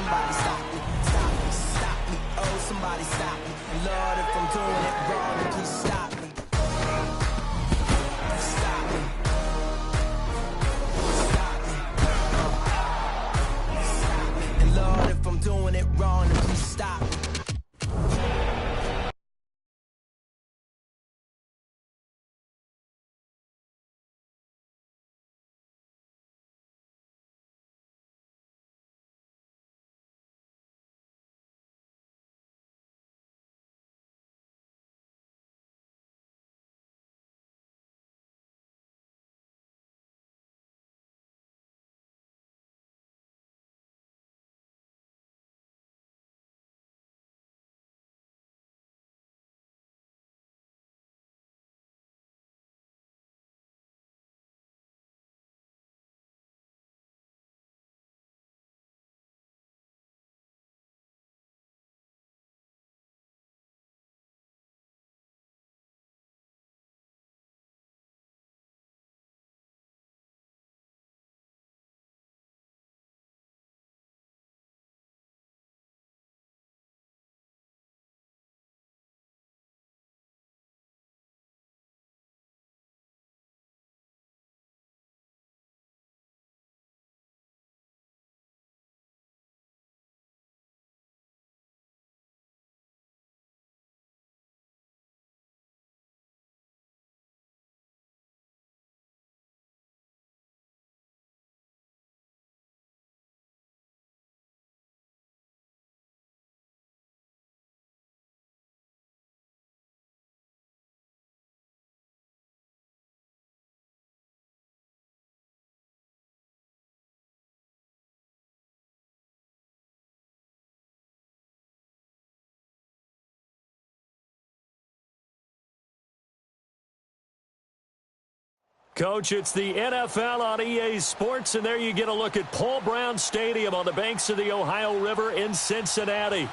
somebody stop me, stop me, stop me, oh, somebody stop me. Lord, if I'm doing it wrong, then please stop me. Stop me. Stop me. Stop me. And Lord, if I'm doing it wrong, then please stop me. Coach, it's the NFL on EA Sports, and there you get a look at Paul Brown Stadium on the banks of the Ohio River in Cincinnati.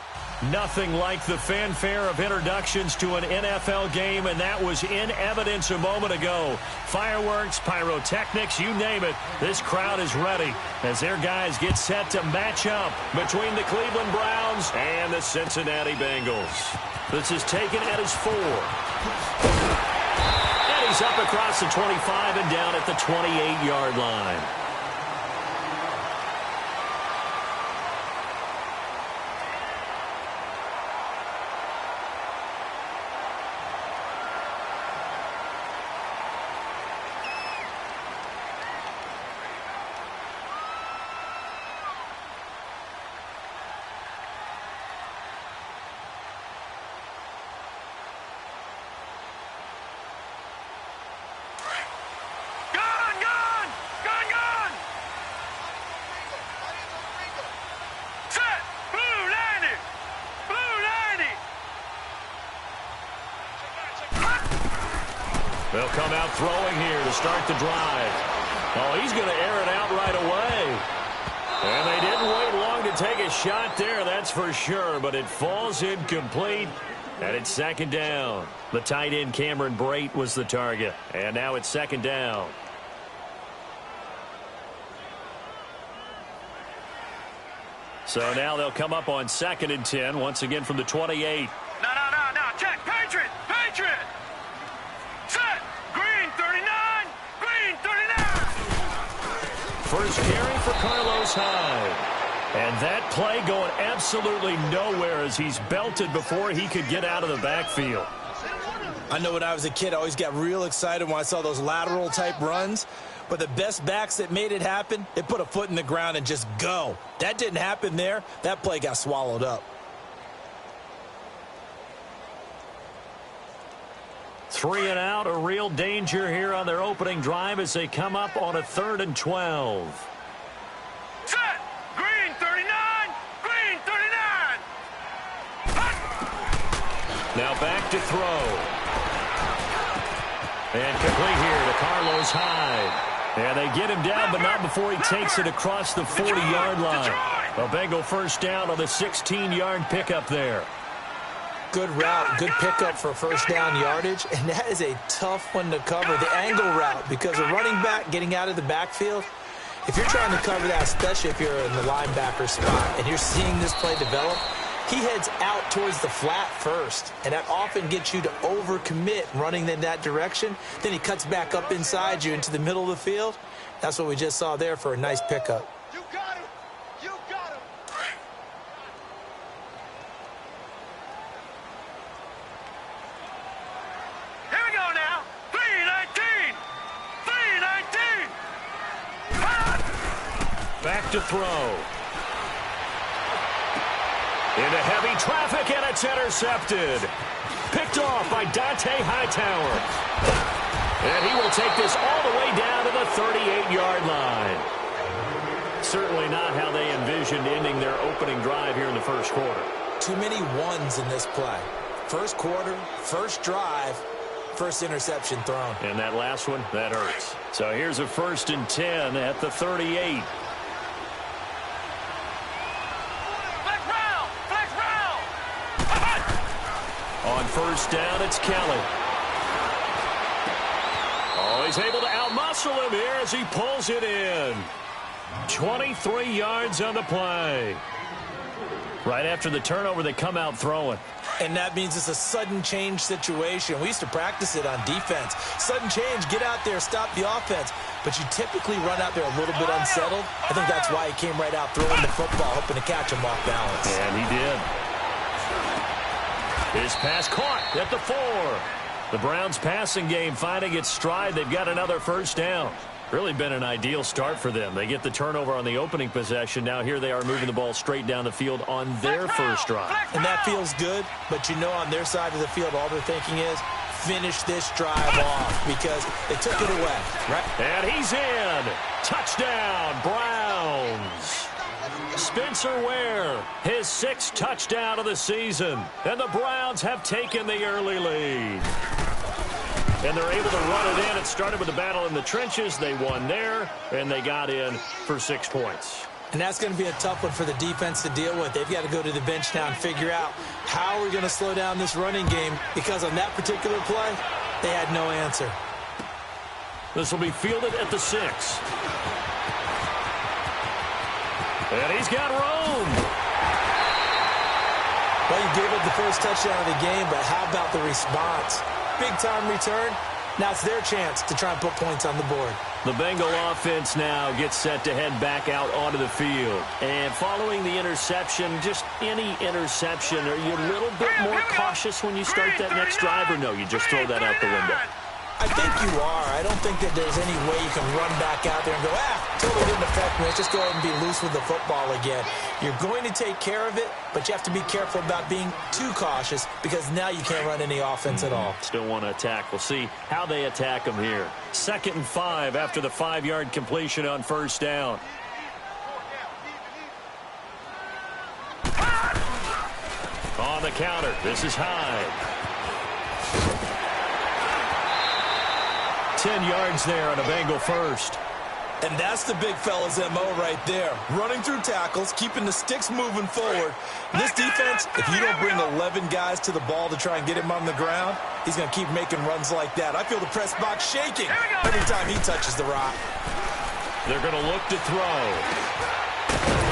Nothing like the fanfare of introductions to an NFL game, and that was in evidence a moment ago. Fireworks, pyrotechnics, you name it. This crowd is ready as their guys get set to match up between the Cleveland Browns and the Cincinnati Bengals. This is taken at his 4. He's up across the 25 and down at the 28-yard line. They'll come out throwing here to start the drive. Oh, he's going to air it out right away. And they didn't wait long to take a shot there, that's for sure. But it falls incomplete, and it's second down. The tight end Cameron Brate was the target. And now it's second down. So now they'll come up on 2nd and 10, once again from the 28. No. Check. Patriot. Set. Green 39. Green 39. First carry for Carlos Hyde. And that play going absolutely nowhere as he's belted before he could get out of the backfield. I know when I was a kid, I always got real excited when I saw those lateral type runs. But the best backs that made it happen, they put a foot in the ground and just go. That didn't happen there. That play got swallowed up. 3 and out, a real danger here on their opening drive as they come up on a 3rd and 12. Set. Green 39. Green 39. Now back to throw. And complete here to Carlos Hyde. And they get him down, but not before he takes it across the 40-yard line. A Bengal first down on the 16-yard pickup there. Good route, good pickup for first down yardage, and that is a tough one to cover, the angle route, because a running back getting out of the backfield, If you're trying to cover that, especially if you're in the linebacker spot, and you're seeing this play develop, he heads out towards the flat first, and that often gets you to overcommit running in that direction. Then he cuts back up inside you into the middle of the field. That's what we just saw there for a nice pickup. You got him. You got him. Here we go now. 319. 319. Back to throw. Into heavy traffic, and it's intercepted. Picked off by Dante Hightower. And he will take this all the way down to the 38-yard line. Certainly not how they envisioned ending their opening drive here in the first quarter. Too many ones in this play. First quarter, first drive, first interception thrown. And that last one, that hurts. So here's a 1st and 10 at the 38. On first down, it's Kelly. Oh, he's able to outmuscle him here as he pulls it in. 23 yards on the play. Right after the turnover, they come out throwing. And that means it's a sudden change situation. We used to practice it on defense. Sudden change, get out there, stop the offense. But you typically run out there a little bit unsettled. I think that's why he came right out throwing the football, hoping to catch him off balance. And he did. His pass caught at the 4. The Browns' passing game finding its stride. They've got another first down. Really been an ideal start for them. They get the turnover on the opening possession. Now here they are moving the ball straight down the field on their first drive. And that feels good, but you know on their side of the field all they're thinking is finish this drive off because they took it away. Right? And he's in. Touchdown, Browns. Spencer Ware, his 6th touchdown of the season. And the Browns have taken the early lead. And they're able to run it in. It started with a battle in the trenches. They won there, and they got in for 6 points. And that's going to be a tough one for the defense to deal with. They've got to go to the bench now and figure out how we're going to slow down this running game because on that particular play, they had no answer. This will be fielded at the 6. And he's got room. Well, you gave up the first touchdown of the game, but how about the response? Big-time return. Now it's their chance to try and put points on the board. The Bengal offense now gets set to head back out onto the field. And following the interception, just any interception, are you a little bit more cautious when you start that next drive, or no, you just throw that out the window? I think you are. I don't think that there's any way you can run back out there and go, totally didn't affect me. Let's just go ahead and be loose with the football again. You're going to take care of it, but you have to be careful about being too cautious because now you can't run any offense at all. Still want to attack. We'll see how they attack them here. 2nd and 5 after the 5-yard completion on first down. On the counter, this is Hyde. 10 yards there on a Bengal first. And that's the big fella's MO right there. Running through tackles, keeping the sticks moving forward. This defense, if you don't bring 11 guys to the ball to try and get him on the ground, he's going to keep making runs like that. I feel the press box shaking every time he touches the rock. They're going to look to throw.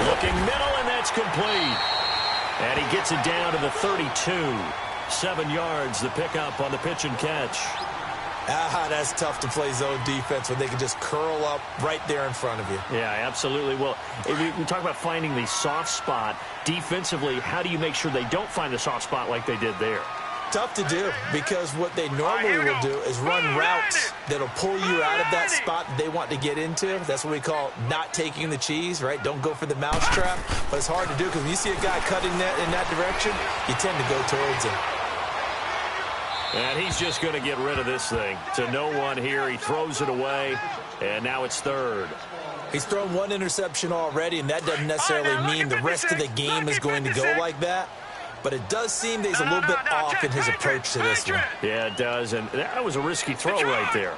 Looking middle, and that's complete. And he gets it down to the 32. 7 yards, the pickup on the pitch and catch. That's tough to play zone defense when they can just curl up right there in front of you. Yeah, absolutely. Well, we talk about finding the soft spot. Defensively, how do you make sure they don't find the soft spot like they did there? Tough to do because what they normally will do is run routes that'll pull you out of that spot that they want to get into. That's what we call not taking the cheese, right? Don't go for the mousetrap. But it's hard to do because when you see a guy cutting that in that direction, you tend to go towards him. And he's just going to get rid of this thing. To no one here. He throws it away, and now it's 3rd. He's thrown 1 interception already, and that doesn't necessarily mean the rest of the game is going to go like that. But it does seem that he's a little bit off in his approach to this one. Yeah, it does, and that was a risky throw right there.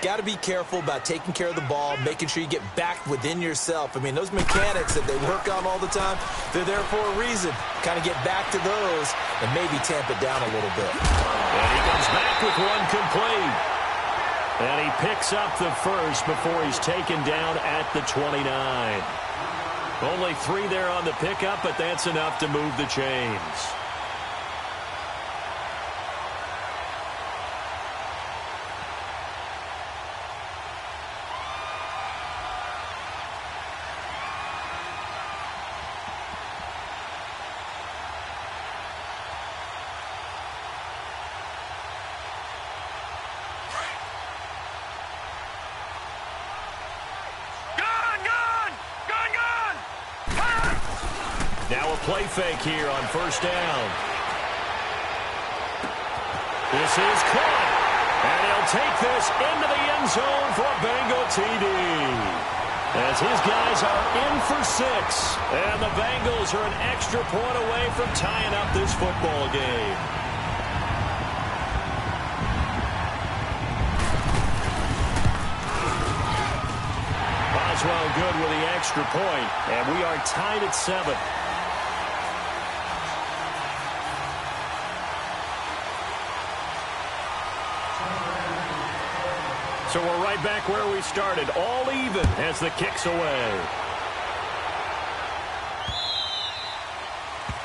Got to be careful about taking care of the ball, making sure you get back within yourself. I mean, those mechanics that they work on all the time, they're there for a reason. Kind of get back to those and maybe tamp it down a little bit. And he comes back with one complete. And he picks up the first before he's taken down at the 29. Only 3 there on the pickup, but that's enough to move the chains. Now a play fake here on first down. This is caught. And he'll take this into the end zone for a Bengal TD. As his guys are in for 6. And the Bengals are an extra point away from tying up this football game. Boswell good with the extra point. And we are tied at 7. So we're right back where we started, all even as the kick's away.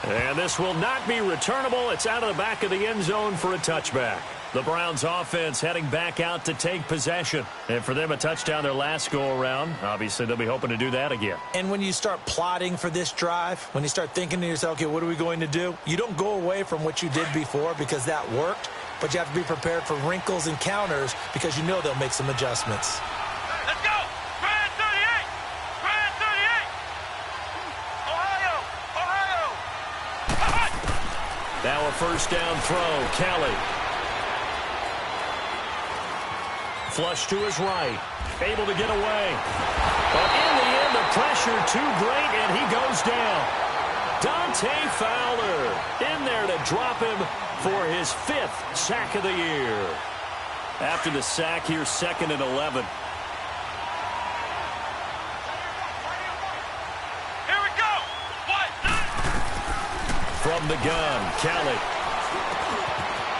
And this will not be returnable. It's out of the back of the end zone for a touchback. The Browns offense heading back out to take possession. And for them, a touchdown their last go-around. Obviously, they'll be hoping to do that again. And when you start plotting for this drive, when you start thinking to yourself, okay, what are we going to do? You don't go away from what you did before because that worked. But you have to be prepared for wrinkles and counters because you know they'll make some adjustments. Let's go! Brand 38! Brand 38! Ohio! Ohio! Now a first down throw. Kelly. Flush to his right. Able to get away. But in the end, the pressure too great, and he goes down. Dante Fowler in there to drop him for his 5th sack of the year. After the sack, here's 2nd and 11. Here we go! From the gun, Kelly.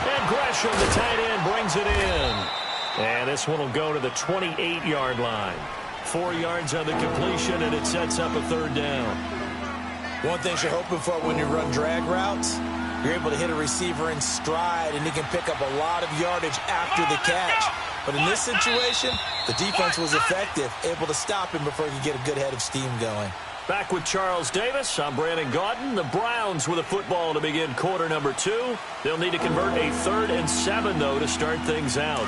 And Gresham, the tight end, brings it in. And this one will go to the 28-yard line. 4 yards on the completion, and it sets up a 3rd down. One thing you're hoping for when you run drag routes, you're able to hit a receiver in stride, and he can pick up a lot of yardage after the catch. But in this situation, the defense was effective, able to stop him before he could get a good head of steam going. Back with Charles Davis, I'm Brandon Gaudin. The Browns with a football to begin quarter number 2. They'll need to convert a 3rd and 7, though, to start things out.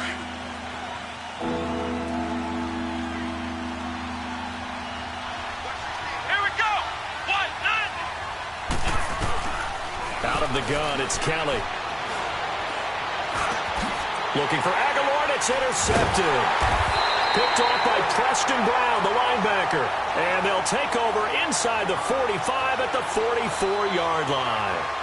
Out of the gun, it's Kelly. Looking for Aguilar, and it's intercepted. Picked off by Preston Brown, the linebacker. And they'll take over inside the 45 at the 44-yard line.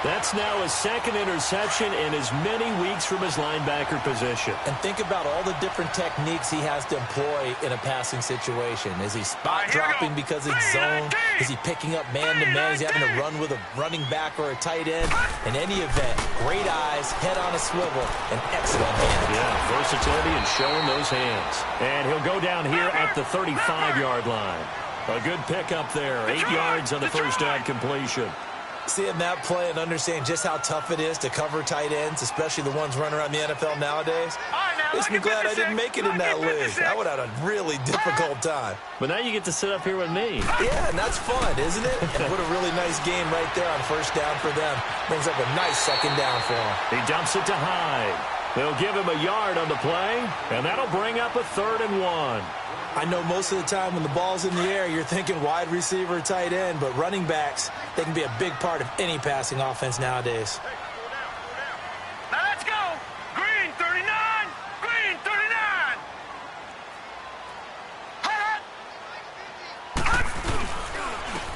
That's now his 2nd interception in as many weeks from his linebacker position. And think about all the different techniques he has to employ in a passing situation. Is he spot dropping because it's zone? Is he picking up man-to-man? Is he having to run with a running back or a tight end? In any event, great eyes, head on a swivel, and excellent hands. Yeah, versatility and showing those hands. And he'll go down here at the 35-yard line. A good pickup there. 8 yards on the first down completion. Seeing that play and understanding just how tough it is to cover tight ends, especially the ones running around the NFL nowadays, makes me glad I didn't make it in that league. I would have had a really difficult time. But now you get to sit up here with me. Yeah, and that's fun, isn't it? And what a really nice game right there on first down for them. Brings up a nice 2nd down for him. He dumps it to Hyde. They'll give him a yard on the play, and that'll bring up a 3rd and 1. I know most of the time when the ball's in the air, you're thinking wide receiver, tight end, but running backs, they can be a big part of any passing offense nowadays. Now let's go! Green 39! Green 39!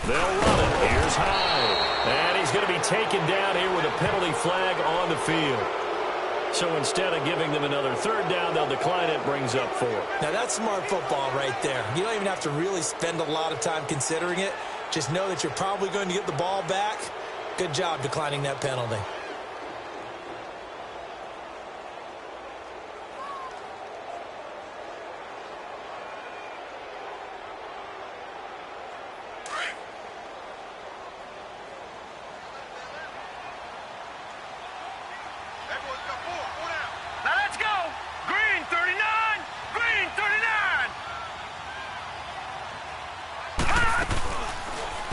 They'll run it. Here's Hyde. And he's going to be taken down here with a penalty flag on the field. So instead of giving them another 3rd down, they'll decline it. Brings up 4. Now, that's smart football right there. You don't even have to really spend a lot of time considering it. Just know that you're probably going to get the ball back. Good job declining that penalty.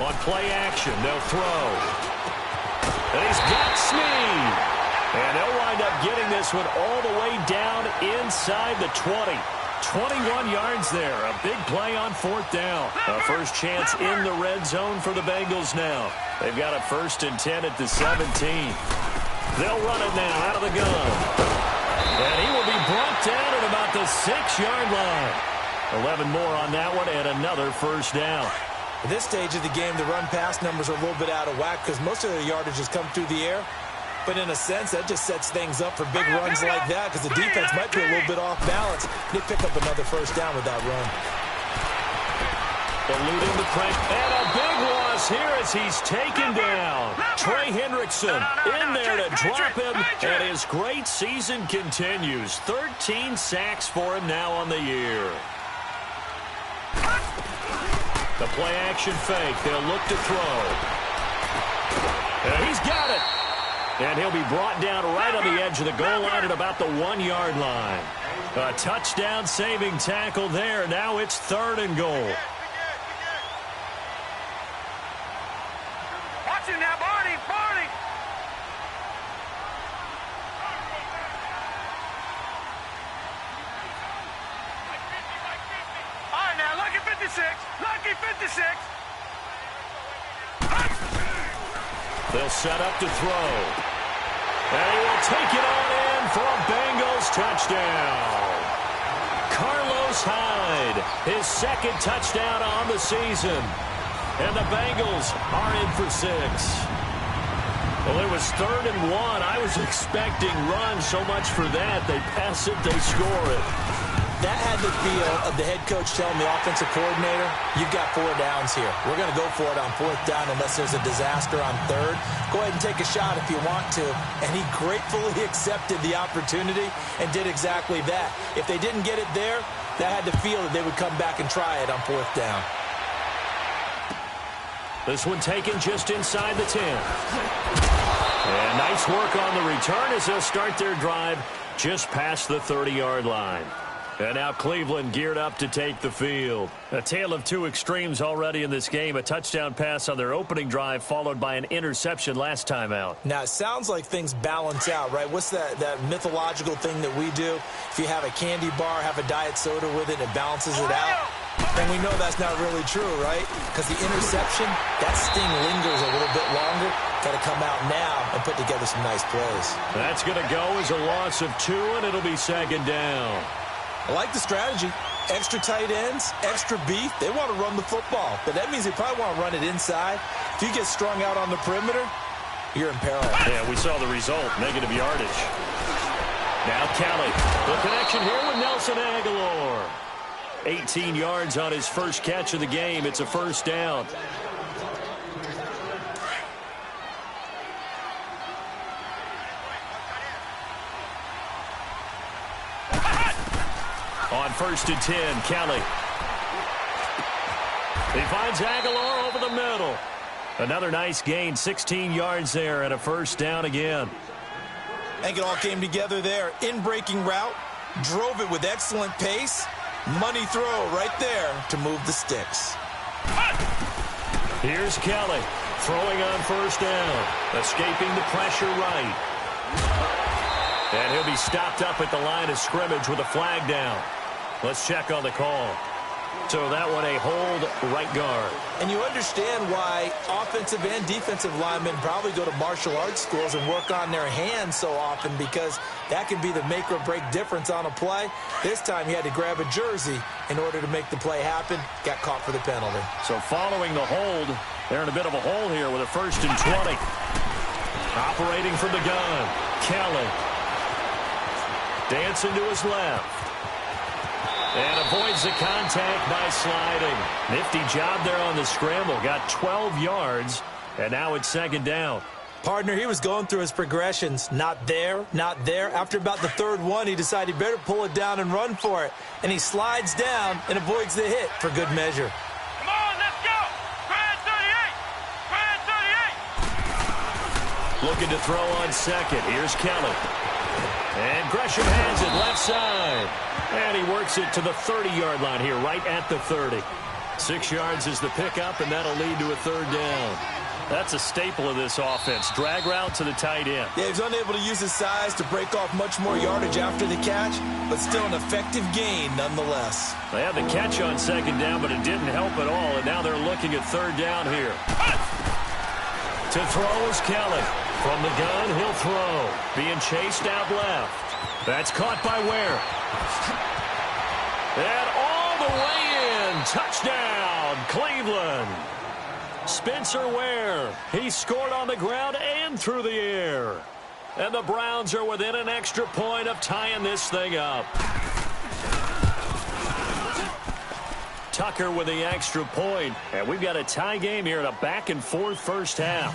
On play action, they'll throw. And he's got Snead. And they'll wind up getting this one all the way down inside the 20. 21 yards there. A big play on 4th down. A first chance in the red zone for the Bengals now. They've got a 1st and 10 at the 17. They'll run it now out of the gun. And he will be brought down at about the 6-yard line. 11 more on that one and another first down. At this stage of the game, the run-pass numbers are a little bit out of whack because most of the yardage has come through the air. But in a sense, that just sets things up for big runs like that because the defense might be a little bit off balance. They pick up another first down with that run. Eluding the pressure. And a big loss here as he's taken down. Trey Hendrickson in there to drop him. And his great season continues. 13 sacks for him now on the year. The play-action fake. They'll look to throw. And he's got it. And he'll be brought down right on the edge of the goal line at about the 1-yard line. A touchdown-saving tackle there. Now it's 3rd and goal. Watch him now, Barney, Barney. All right, now, lucky 56. Lucky 56. They'll set up to throw. And he will take it on in for a Bengals touchdown. Carlos Hyde, his 2nd touchdown on the season. And the Bengals are in for 6. Well, it was 3rd and 1. I was expecting runs, so much for that. They pass it, they score it. That had the feel of the head coach telling the offensive coordinator, you've got 4 downs here. We're going to go for it on 4th down unless there's a disaster on 3rd. Go ahead and take a shot if you want to. And he gratefully accepted the opportunity and did exactly that. If they didn't get it there, that had the feel that they would come back and try it on 4th down. This one taken just inside the 10. And nice work on the return as they'll start their drive just past the 30-yard line. And now Cleveland geared up to take the field. A tale of two extremes already in this game. A touchdown pass on their opening drive followed by an interception last time out. Now, it sounds like things balance out, right? What's that mythological thing that we do? If you have a candy bar, have a diet soda with it, it balances it out. And we know that's not really true, right? Because the interception, that sting lingers a little bit longer. Got to come out now and put together some nice plays. That's going to go as a loss of 2, and it'll be 2nd down. I like the strategy. Extra tight ends, extra beef. They want to run the football, but that means they probably want to run it inside. If you get strung out on the perimeter, you're in peril. Yeah, we saw the result, negative yardage. Now Kelly, the connection here with Nelson Aguilar. 18 yards on his first catch of the game. It's a first down. On 1st and 10, Kelly. He finds Aguilar over the middle. Another nice gain, 16 yards there and a first down again. I think it all came together there. In-breaking route, drove it with excellent pace. Money throw right there to move the sticks. Here's Kelly throwing on first down, escaping the pressure right. And he'll be stopped up at the line of scrimmage with a flag down. Let's check on the call. So that one a hold right guard. And you understand why offensive and defensive linemen probably go to martial arts schools and work on their hands so often, because that can be the make or break difference on a play. This time he had to grab a jersey in order to make the play happen. Got caught for the penalty. So following the hold, they're in a bit of a hole here with a 1st and 20. Operating from the gun, Kelly. Dancing to his left. And avoids the contact by sliding. Nifty job there on the scramble. Got 12 yards, and now it's 2nd down. Partner, he was going through his progressions. Not there, not there. After about the 3rd one, he decided he better pull it down and run for it. And he slides down and avoids the hit for good measure. Come on, let's go. Grand 38. Grand 38. Looking to throw on second. Here's Kelly. And Gresham has it left side. And he works it to the 30-yard line here, right at the 30. 6 yards is the pickup, and that'll lead to a third down. That's a staple of this offense. Drag route to the tight end. Yeah, he's unable to use his size to break off much more yardage after the catch, but still an effective gain nonetheless. They had the catch on second down, but it didn't help at all, and now they're looking at third down here. To throw is Kelly. From the gun, he'll throw. Being chased out left. That's caught by Ware. And all the way in. Touchdown, Cleveland. Spencer Ware. He scored on the ground and through the air. And the Browns are within an extra point of tying this thing up. Tucker with the extra point. And we've got a tie game here in a back-and-forth first half.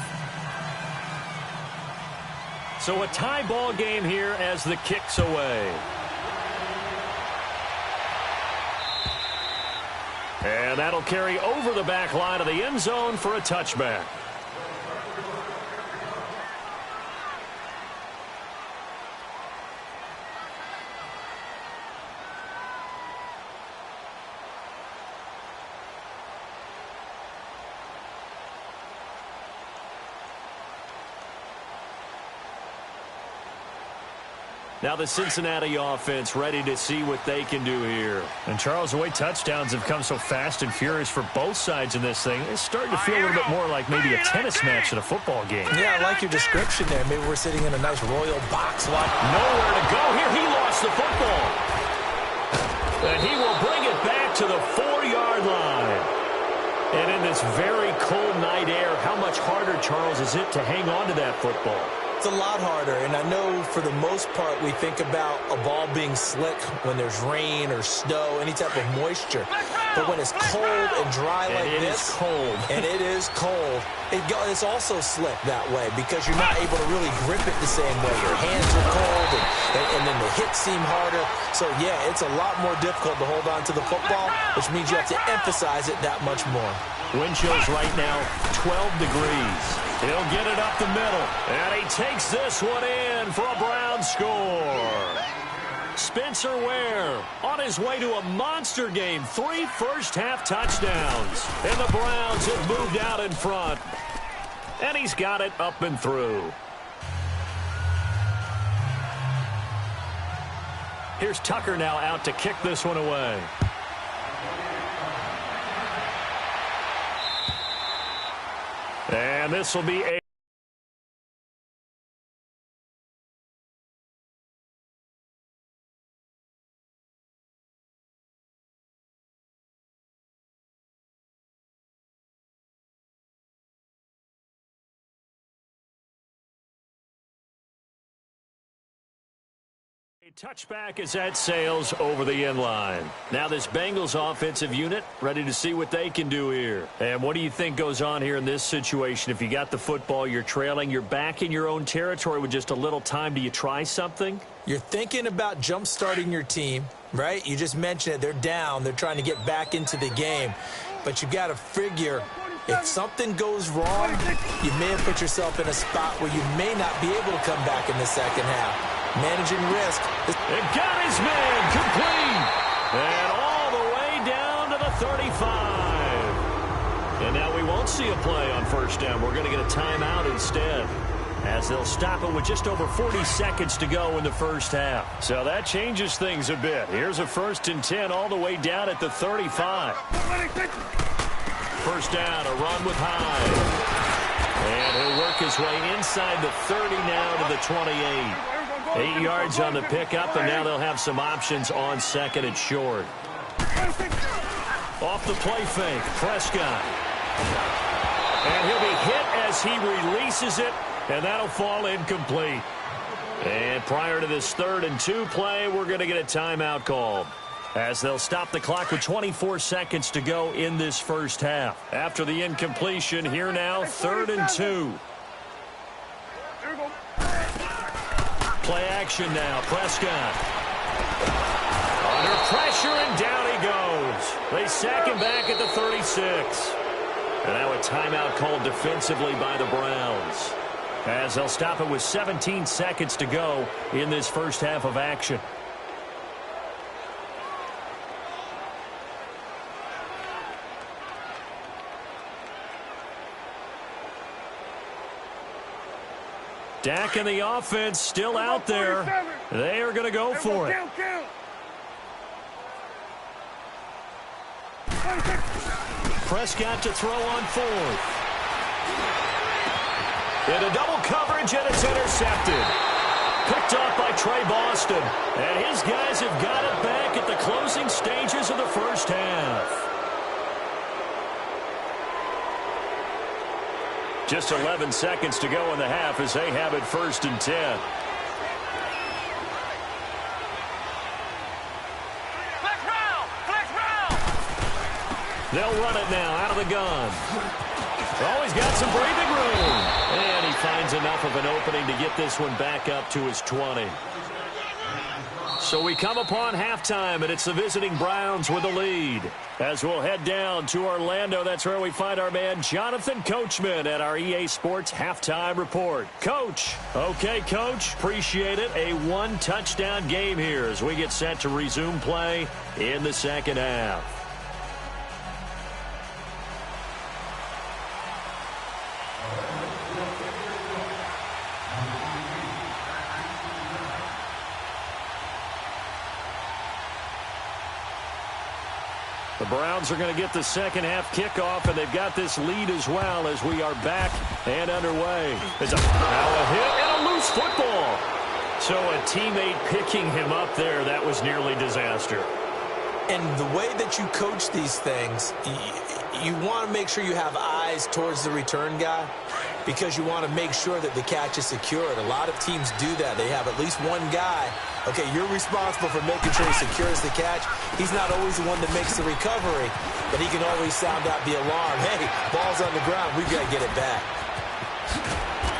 So a tie ball game here as the kick's away. And that'll carry over the back line of the end zone for a touchback. Now the Cincinnati offense ready to see what they can do here. And Charles, the way touchdowns have come so fast and furious for both sides in this thing, it's starting to feel a little bit more like maybe a tennis match at a football game. Yeah, I like your description there. Maybe we're sitting in a nice royal box lot. Nowhere to go here. He lost the football. And he will bring it back to the 4-yard line. And in this very cold night air, how much harder, Charles, is it to hang on to that football? It's a lot harder, and I know for the most part we think about a ball being slick when there's rain or snow, any type of moisture. But when it's cold and dry like this, and it is cold, it's also slick that way because you're not able to really grip it the same way. Your hands are cold, and then the hits seem harder. So, yeah, it's a lot more difficult to hold on to the football, which means you have to emphasize it that much more. Wind chills right now, 12 degrees. He'll get it up the middle, and he takes this one in for a Brown score. Spencer Ware on his way to a monster game. 3 first-half touchdowns, and the Browns have moved out in front. And he's got it up and through. Here's Tucker now out to kick this one away. And this will be a touchback is at Sales over the end line. Now this Bengals offensive unit ready to see what they can do here. And what do you think goes on here in this situation? If you got the football, you're trailing, you're back in your own territory with just a little time. Do you try something? You're thinking about jump-starting your team, right? You just mentioned it. They're down. They're trying to get back into the game. But you got to figure if something goes wrong, you may have put yourself in a spot where you may not be able to come back in the second half. Managing risk. It got his man complete. And all the way down to the 35. And now we won't see a play on first down. We're going to get a timeout instead, as they'll stop it with just over 40 seconds to go in the first half. So that changes things a bit. Here's a 1st and 10 all the way down at the 35. First down, a run with Hyde. And he'll work his way inside the 30 now to the 28. 8 yards on the pickup, and now they'll have some options on second and short. Off the play fake, Prescott. And he'll be hit as he releases it, and that'll fall incomplete. And prior to this 3rd and 2 play, we're going to get a timeout called, as they'll stop the clock with 24 seconds to go in this first half. After the incompletion, here now, 3rd and 2. Play action now, Prescott. Under pressure, and down he goes. They sack him back at the 36. And now a timeout called defensively by the Browns, as they'll stop it with 17 seconds to go in this first half of action. Dak and the offense still out there. They are going to go for it. Prescott to throw on fourth. Into double coverage, and it's intercepted. Picked off by Trey Boston. And his guys have got it back at the closing stages of the first half. Just 11 seconds to go in the half as they have it 1st and 10. They'll run it now out of the gun. Oh, he's got some breathing room. And he finds enough of an opening to get this one back up to his 20. So we come upon halftime, and it's the visiting Browns with the lead. As we'll head down to Orlando, that's where we find our man Jonathan Coachman at our EA Sports Halftime Report. Coach. Okay, Coach. Appreciate it. A one-touchdown game here as we get set to resume play in the second half. The Browns are going to get the second half kickoff, and they've got this lead as well as we are back and underway. There's now a hit and a loose football. So a teammate picking him up there, that was nearly disaster. And the way that you coach these things, you want to make sure you have eyes towards the return guy because you want to make sure that the catch is secured. A lot of teams do that. They have at least one guy. Okay, you're responsible for making sure he secures the catch. He's not always the one that makes the recovery, but he can always sound out the alarm. Hey, ball's on the ground. We've got to get it back.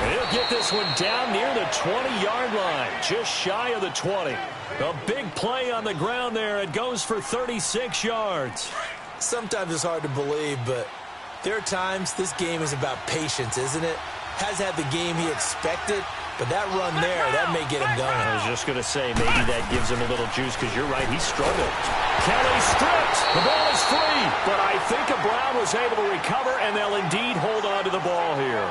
And he'll get this one down near the 20-yard line, just shy of the 20. A big play on the ground there. It goes for 36 yards. Sometimes it's hard to believe, but there are times this game is about patience, isn't it? Has had the game he expected, but that run there, that may get him going. I was just going to say, maybe that gives him a little juice, because you're right, he struggled. Kelly stripped. The ball is free, but I think a Brown was able to recover, and they'll indeed hold on to the ball here.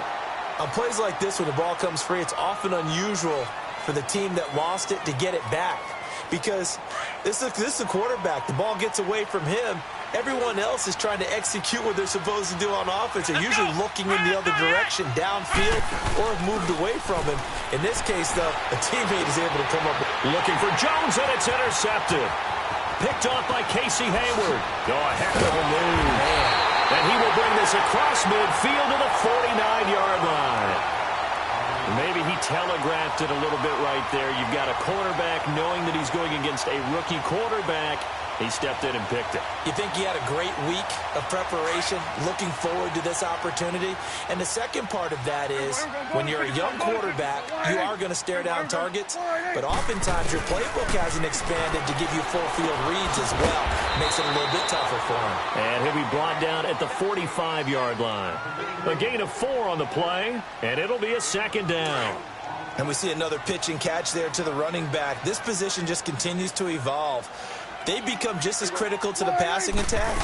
On plays like this, when the ball comes free, it's often unusual for the team that lost it to get it back, because this is a quarterback. The ball gets away from him. Everyone else is trying to execute what they're supposed to do on offense. They're usually looking in the other direction, downfield, or have moved away from him. In this case, though, a teammate is able to come up. Looking for Jones, and it's intercepted. Picked off by Casey Hayward. Oh, a heck of a move. Man. And he will bring this across midfield to the 49-yard line. Maybe he telegraphed it a little bit right there. You've got a cornerback knowing that he's going against a rookie quarterback. He stepped in and picked it. You think he had a great week of preparation, looking forward to this opportunity? And the second part of that is, when you're a young quarterback, you are going to stare down targets, but oftentimes your playbook hasn't expanded to give you full field reads as well. Makes it a little bit tougher for him. And he'll be brought down at the 45-yard line. A gain of 4 on the play, and it'll be a second down. And we see another pitch and catch there to the running back. This position just continues to evolve. They become just as critical to the passing attack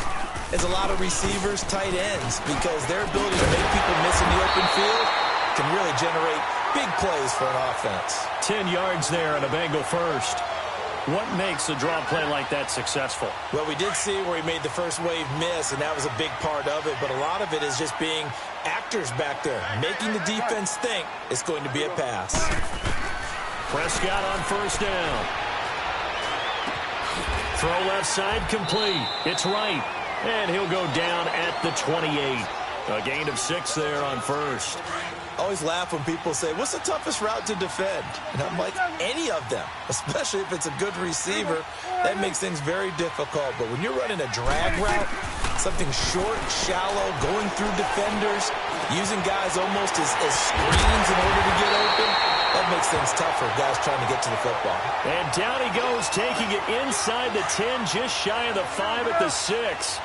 as a lot of receivers, tight ends, because their ability to make people miss in the open field can really generate big plays for an offense. 10 yards there and a Bengal first. What makes a draw play like that successful? Well, we did see where he made the first wave miss, and that was a big part of it, but a lot of it is just being actors back there, making the defense think it's going to be a pass. Prescott on first down. Throw left side complete. It's right. And he'll go down at the 28. A gain of 6 there on first. I always laugh when people say, what's the toughest route to defend? And I'm like, any of them, especially if it's a good receiver. That makes things very difficult. But when you're running a drag route, something short, shallow, going through defenders, using guys almost as screens in order to get open, that makes things tougher, guys trying to get to the football. And down he goes, taking it inside the 10, just shy of the 5 at the 6.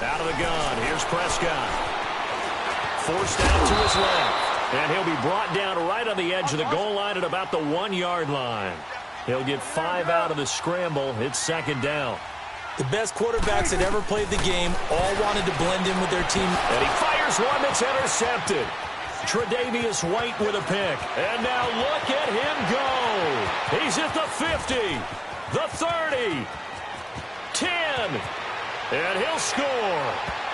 Out of the gun, here's Prescott. Forced out to his left. And he'll be brought down right on the edge of the goal line at about the 1-yard line. He'll get 5 out of the scramble. It's second down. The best quarterbacks that ever played the game all wanted to blend in with their team. And he fires one that's intercepted. Tre'Davious White with a pick. And now look at him go. He's at the 50, the 30, 10, and he'll score.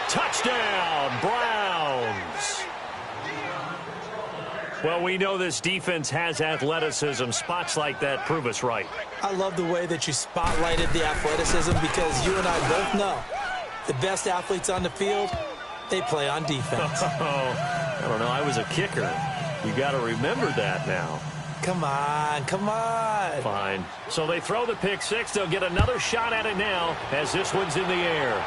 Touchdown, Browns. Well, we know this defense has athleticism. Spots like that prove us right. I love the way that you spotlighted the athleticism because you and I both know the best athletes on the field, they play on defense. I don't know. I was a kicker. You got to remember that now. Come on, come on. Fine. So they throw the pick six. They'll get another shot at it now as this one's in the air.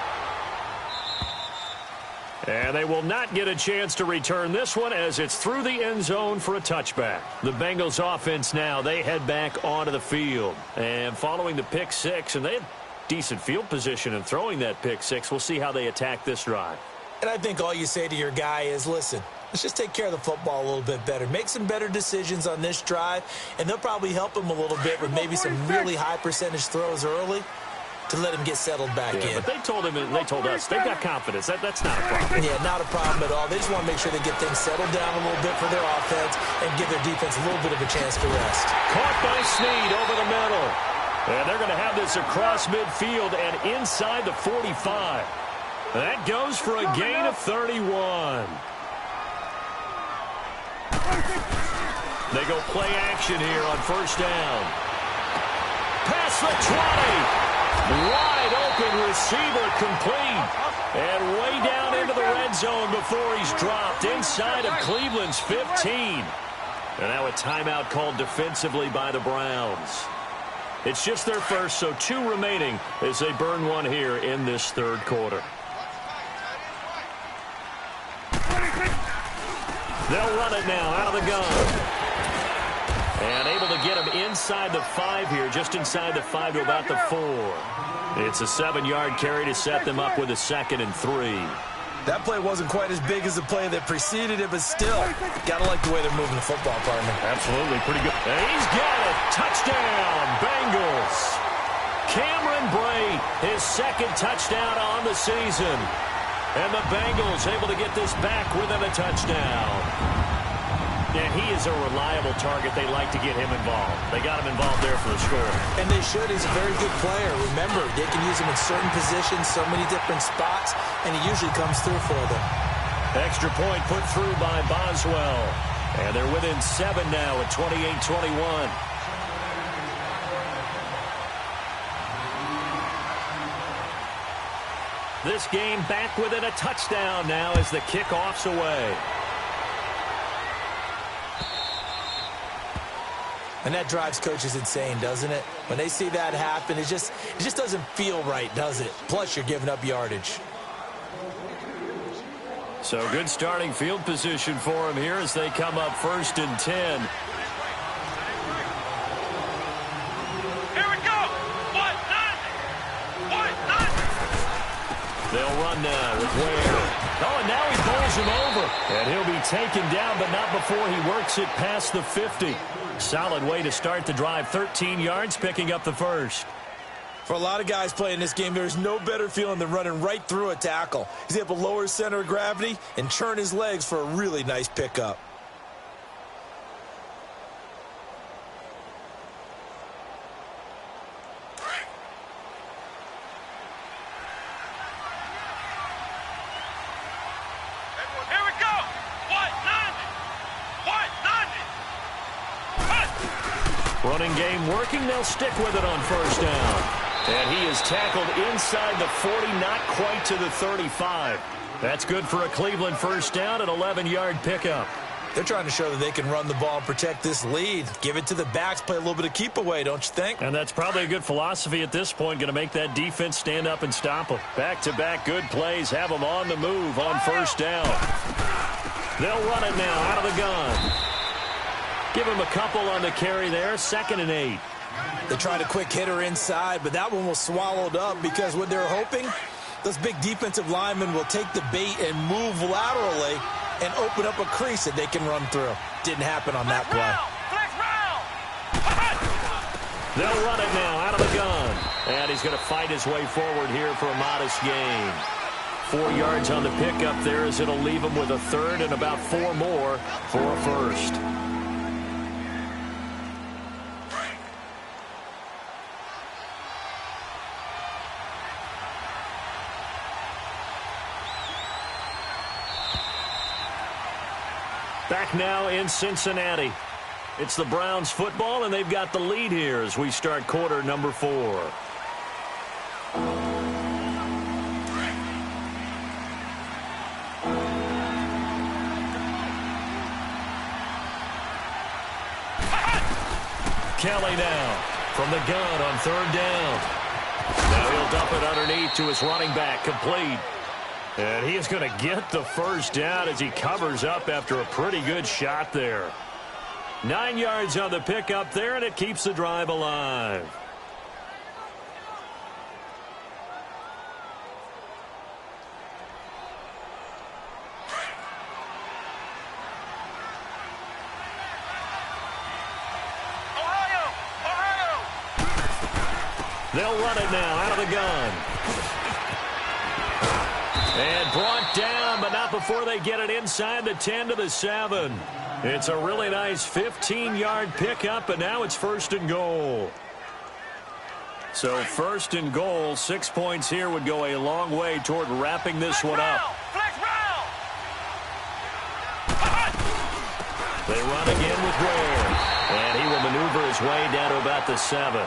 And they will not get a chance to return this one as it's through the end zone for a touchback. The Bengals offense now, they head back onto the field. And following the pick six, and they had decent field position in throwing that pick six. We'll see how they attack this drive. And I think all you say to your guy is, listen, let's just take care of the football a little bit better. Make some better decisions on this drive, and they'll probably help him a little bit with maybe some really high percentage throws early to let him get settled back in. But they told him, and they told us, they've got confidence. That's not a problem. Yeah, not a problem at all. They just want to make sure they get things settled down a little bit for their offense and give their defense a little bit of a chance to rest. Caught by Snead over the middle. And they're going to have this across midfield and inside the 45. That goes for a gain of 31. They go play action here on first down. Past the 20. Wide open receiver complete. And way down into the red zone before he's dropped inside of Cleveland's 15. And now a timeout called defensively by the Browns. It's just their first, so 2 remaining as they burn one here in this third quarter. They'll run it now out of the gun. And able to get him inside the 5 here, just inside the 5 to about the 4. It's a 7-yard carry to set them up with a 2nd and 3. That play wasn't quite as big as the play that preceded it, but still, got to like the way they're moving the football, partner. Absolutely, pretty good. And he's got it. Touchdown, Bengals. Cameron Bray, his 2nd touchdown on the season. And the Bengals able to get this back within a touchdown. And he is a reliable target. They like to get him involved. They got him involved there for the score. And they should. He's a very good player. Remember, they can use him in certain positions, so many different spots, and he usually comes through for them. Extra point put through by Boswell. And they're within 7 now at 28-21. This game back within a touchdown now as the kickoff's away. And that drives coaches insane, doesn't it? When they see that happen, it just doesn't feel right, does it? Plus, you're giving up yardage. So good starting field position for him here as they come up 1st and 10. Here we go. What? They'll run now with Ware. Oh, and now he bowls him over. And he'll be taken down, but not before he works it past the 50. Solid way to start the drive. 13 yards, picking up the first. For a lot of guys playing this game, there's no better feeling than running right through a tackle. He's able to lower his center of gravity and churn his legs for a really nice pickup. Here we go. What? Running game working. They'll stick with it on first down. And he is tackled inside the 40, not quite to the 35. That's good for a Cleveland first down, an 11-yard pickup. They're trying to show that they can run the ball and protect this lead. Give it to the backs, play a little bit of keep away, don't you think? And that's probably a good philosophy at this point, going to make that defense stand up and stop them. Back-to-back good plays, have them on the move on first down. They'll run it now out of the gun. Give him a couple on the carry there, 2nd and 8. They tried a quick hitter inside, but that one was swallowed up because what they're hoping, those big defensive linemen will take the bait and move laterally and open up a crease that they can run through. Didn't happen on that play. They'll run it now out of the gun. And he's going to fight his way forward here for a modest gain. 4 yards on the pickup there as it'll leave him with a third and about 4 more for a first. Back now in Cincinnati. It's the Browns football, and they've got the lead here as we start quarter number 4. Kelly now from the gun on 3rd down. Now he'll dump it underneath to his running back, complete. And he is going to get the first down as he covers up after a pretty good shot there. 9 yards on the pickup there, and it keeps the drive alive. They'll run it now out of the gun. And brought down, but not before they get it inside the 10 to the 7. It's a really nice 15-yard pickup, and now it's 1st and goal. So 1st and goal, 6 points here would go a long way toward wrapping this one up. They run again with Ware, and he will maneuver his way down to about the 7.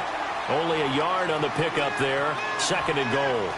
Only a yard on the pickup there, 2nd and goal.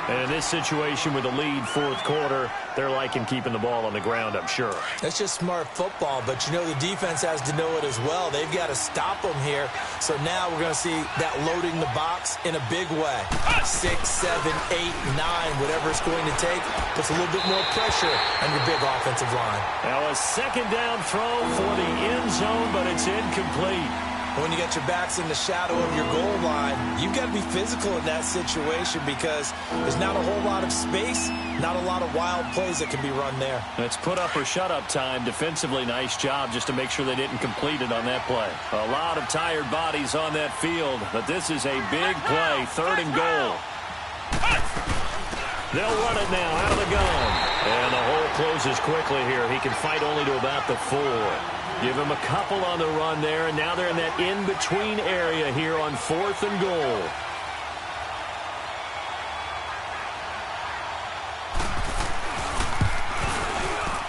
And in this situation with the lead 4th quarter, they're liking keeping the ball on the ground, I'm sure. That's just smart football, but you know the defense has to know it as well. They've got to stop them here. So now we're going to see that loading the box in a big way. 6, 7, 8, 9, whatever it's going to take, puts a little bit more pressure on your big offensive line. Now a 2nd down throw for the end zone, but it's incomplete. When you got your backs in the shadow of your goal line, you've got to be physical in that situation because there's not a whole lot of space, not a lot of wild plays that can be run there. It's put up or shut up time. Defensively, nice job just to make sure they didn't complete it on that play. A lot of tired bodies on that field, but this is a big play, 3rd and goal. They'll run it now out of the gun. And the hole closes quickly here. He can fight only to about the 4. Give him a couple on the run there, and now they're in that in-between area here on 4th and goal.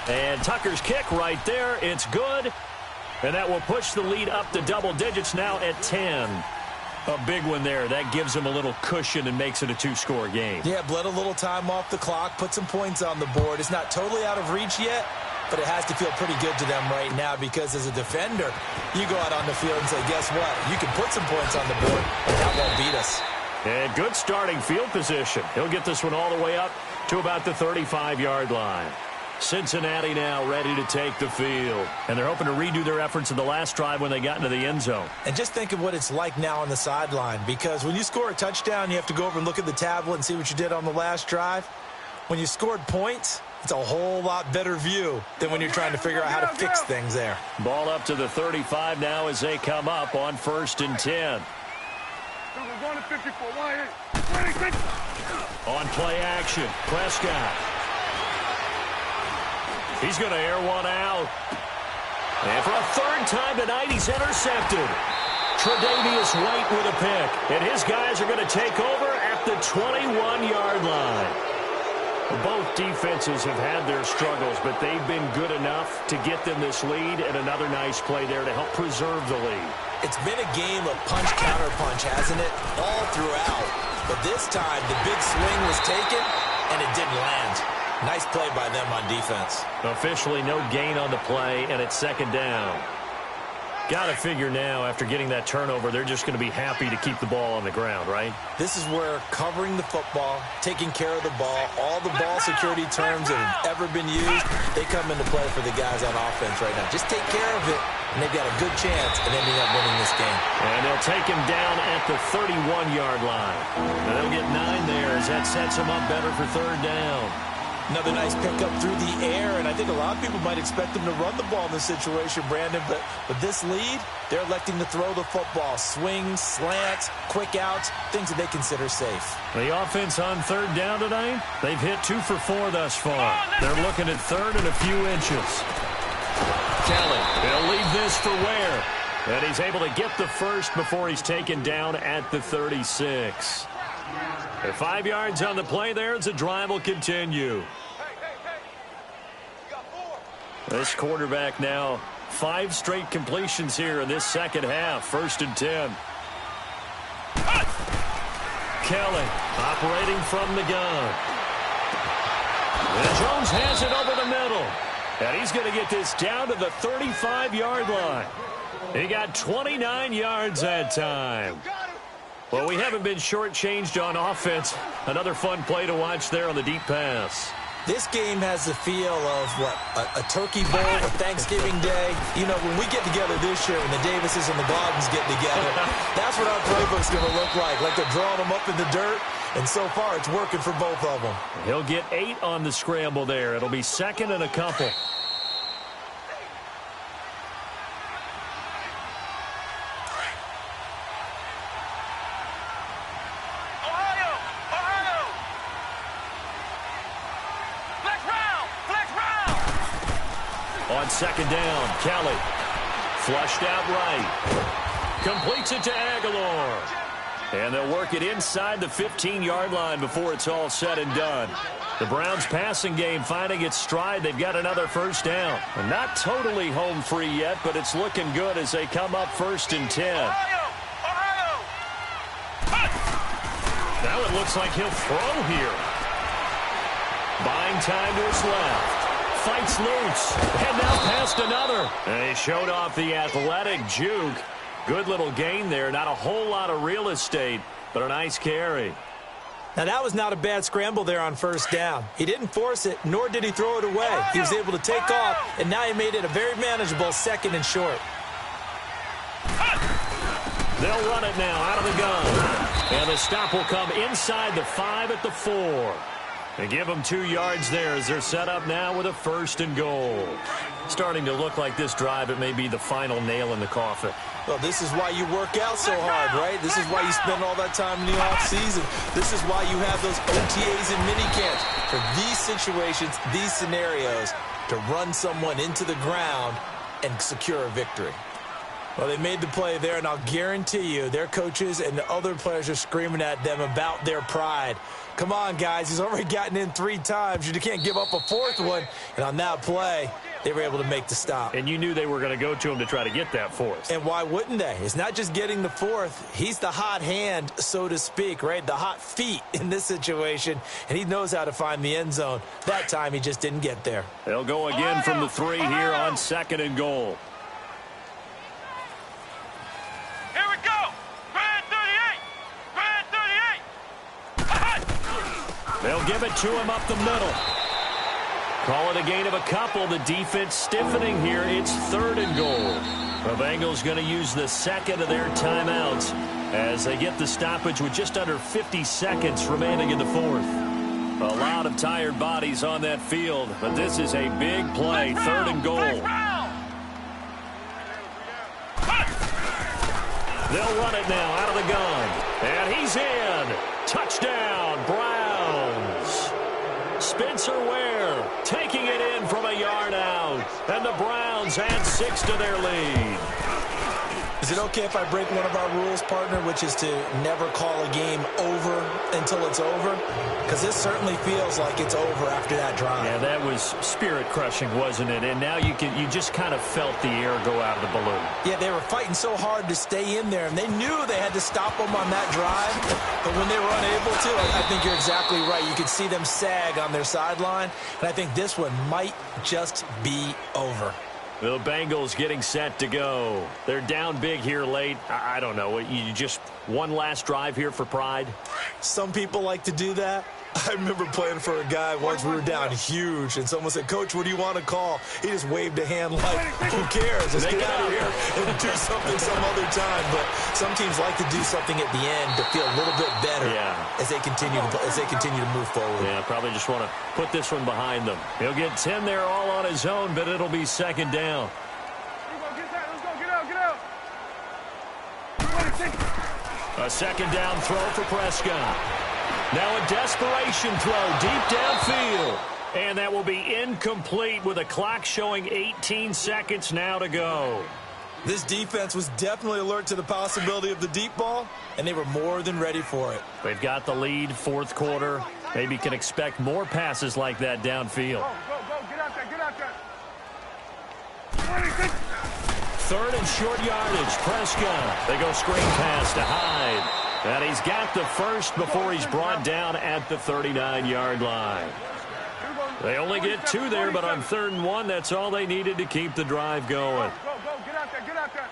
And Tucker's kick right there. It's good, and that will push the lead up to double digits now at 10. A big one there. That gives them a little cushion and makes it a 2-score game. Yeah, bled a little time off the clock, put some points on the board. It's not totally out of reach yet, but it has to feel pretty good to them right now because as a defender, you go out on the field and say, guess what? You can put some points on the board, but that won't beat us. And good starting field position. He'll get this one all the way up to about the 35-yard line. Cincinnati now ready to take the field. And they're hoping to redo their efforts in the last drive when they got into the end zone. And just think of what it's like now on the sideline, because when you score a touchdown, you have to go over and look at the tablet and see what you did on the last drive. When you scored points, it's a whole lot better view than when you're trying to figure out how to fix things there. Ball up to the 35 now as they come up on 1st and 10. On play action, Prescott. He's going to air one out. And for a 3rd time tonight, he's intercepted. Tre'Davious White with a pick. And his guys are going to take over at the 21-yard line. Both defenses have had their struggles, but they've been good enough to get them this lead, and another nice play there to help preserve the lead. It's been a game of punch-counter-punch, hasn't it? All throughout. But this time, the big swing was taken, and it didn't land. Nice play by them on defense. Officially no gain on the play, and it's 2nd down. Got to figure now, after getting that turnover, they're just going to be happy to keep the ball on the ground, right? This is where covering the football, taking care of the ball, all the ball security terms that have ever been used, they come into play for the guys on offense right now. Just take care of it, and they've got a good chance at ending up winning this game. And they'll take him down at the 31-yard line. And they'll get 9 there as that sets him up better for 3rd down. Another nice pickup through the air, and I think a lot of people might expect them to run the ball in this situation, Brandon, but with this lead, they're electing to throw the football. Swings, slants, quick outs, things that they consider safe. The offense on third down tonight, they've hit 2 for 4 thus far. They're looking at third and a few inches. Kelly, he'll leave this for Ware, and he's able to get the first before he's taken down at the 36. 5 yards on the play there as the drive will continue. This quarterback now 5 straight completions here in this second half. 1st and 10. Kelly operating from the gun. And Jones has it over the middle. And he's going to get this down to the 35-yard line. He got 29 yards that time. Well, we haven't been shortchanged on offense. Another fun play to watch there on the deep pass. This game has the feel of, a turkey bowl, a Thanksgiving day. You know, when we get together this year, when the Davises and the Gordons get together, that's what our playbook's going to look like they're drawing them up in the dirt, and so far it's working for both of them. He'll get 8 on the scramble there. It'll be 2nd and a couple. On 2nd down, Kelly. Flushed out right. Completes it to Aguilar. And they'll work it inside the 15-yard line before it's all said and done. The Browns' passing game finding its stride. They've got another 1st down. And not totally home free yet, but it's looking good as they come up 1st and 10. Now it looks like he'll throw here. Buying time to his left. Fights loose, and now past another. And he showed off the athletic juke. Good little gain there. Not a whole lot of real estate, but a nice carry. Now, that was not a bad scramble there on 1st down. He didn't force it, nor did he throw it away. He was able to take off, and now he made it a very manageable 2nd and short. They'll run it now out of the gun. And the stop will come inside the 5 at the 4. They give them 2 yards there as they're set up now with a 1st and goal. Starting to look like this drive, it may be the final nail in the coffin. Well, this is why you work out so hard, right? This is why you spend all that time in the offseason. This is why you have those OTAs and minicamps. For these situations, these scenarios, to run someone into the ground and secure a victory. Well, they made the play there, and I'll guarantee you their coaches and the other players are screaming at them about their pride. Come on, guys. He's already gotten in 3 times. You can't give up a 4th one. And on that play, they were able to make the stop. And you knew they were going to go to him to try to get that 4th. And why wouldn't they? It's not just getting the 4th. He's the hot hand, so to speak, right? The hot feet in this situation. And he knows how to find the end zone. That time, he just didn't get there. They'll go again from the 3 here on 2nd and goal. They'll give it to him up the middle. Call it a gain of a couple. The defense stiffening here. It's 3rd and goal. The Bengals going to use the 2nd of their timeouts as they get the stoppage with just under 50 seconds remaining in the 4th. A lot of tired bodies on that field, but this is a big play. 3rd and goal. They'll run it now out of the gun. And he's in. Touchdown, Browns. Spencer Ware taking it in from a yard out. And the Browns add 6 to their lead. Is it okay if I break one of our rules, partner, which is to never call a game over until it's over? Because this certainly feels like it's over after that drive. Yeah, that was spirit-crushing, wasn't it? And now you just kind of felt the air go out of the balloon. Yeah, they were fighting so hard to stay in there, and they knew they had to stop them on that drive. But when they were unable to, I think you're exactly right. You could see them sag on their sideline, and I think this one might just be over. The Bengals getting set to go. They're down big here late. I don't know. You just one last drive here for pride? Some people like to do that. I remember playing for a guy once. We were down huge, and someone said, "Coach, what do you want to call?" He just waved a hand like, "Who cares? Let's get out of here." And 2 something some other time, but some teams like to do something at the end to feel a little bit better as they continue to move forward. Yeah, probably just want to put this one behind them. He'll get 10 there all on his own, but it'll be second down. Let's go, get out. A second down throw for Prescott. Now a desperation throw deep downfield. And that will be incomplete with a clock showing 18 seconds now to go. This defense was definitely alert to the possibility of the deep ball, and they were more than ready for it. They've got the lead, fourth quarter. Maybe can expect more passes like that downfield. Go, get out there. 26. Third and short yardage, Prescott. They go screen pass to Hyde. And he's got the first before he's brought down at the 39-yard line. They only get 2 there, but on 3rd and 1, that's all they needed to keep the drive going. Go, get out there.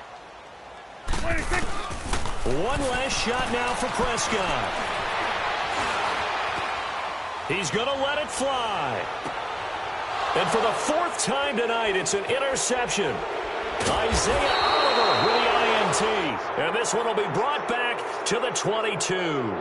26. One last shot now for Prescott. He's going to let it fly. And for the 4th time tonight, it's an interception. Isaiah Oliver with the INT. And this one will be brought back to the 22.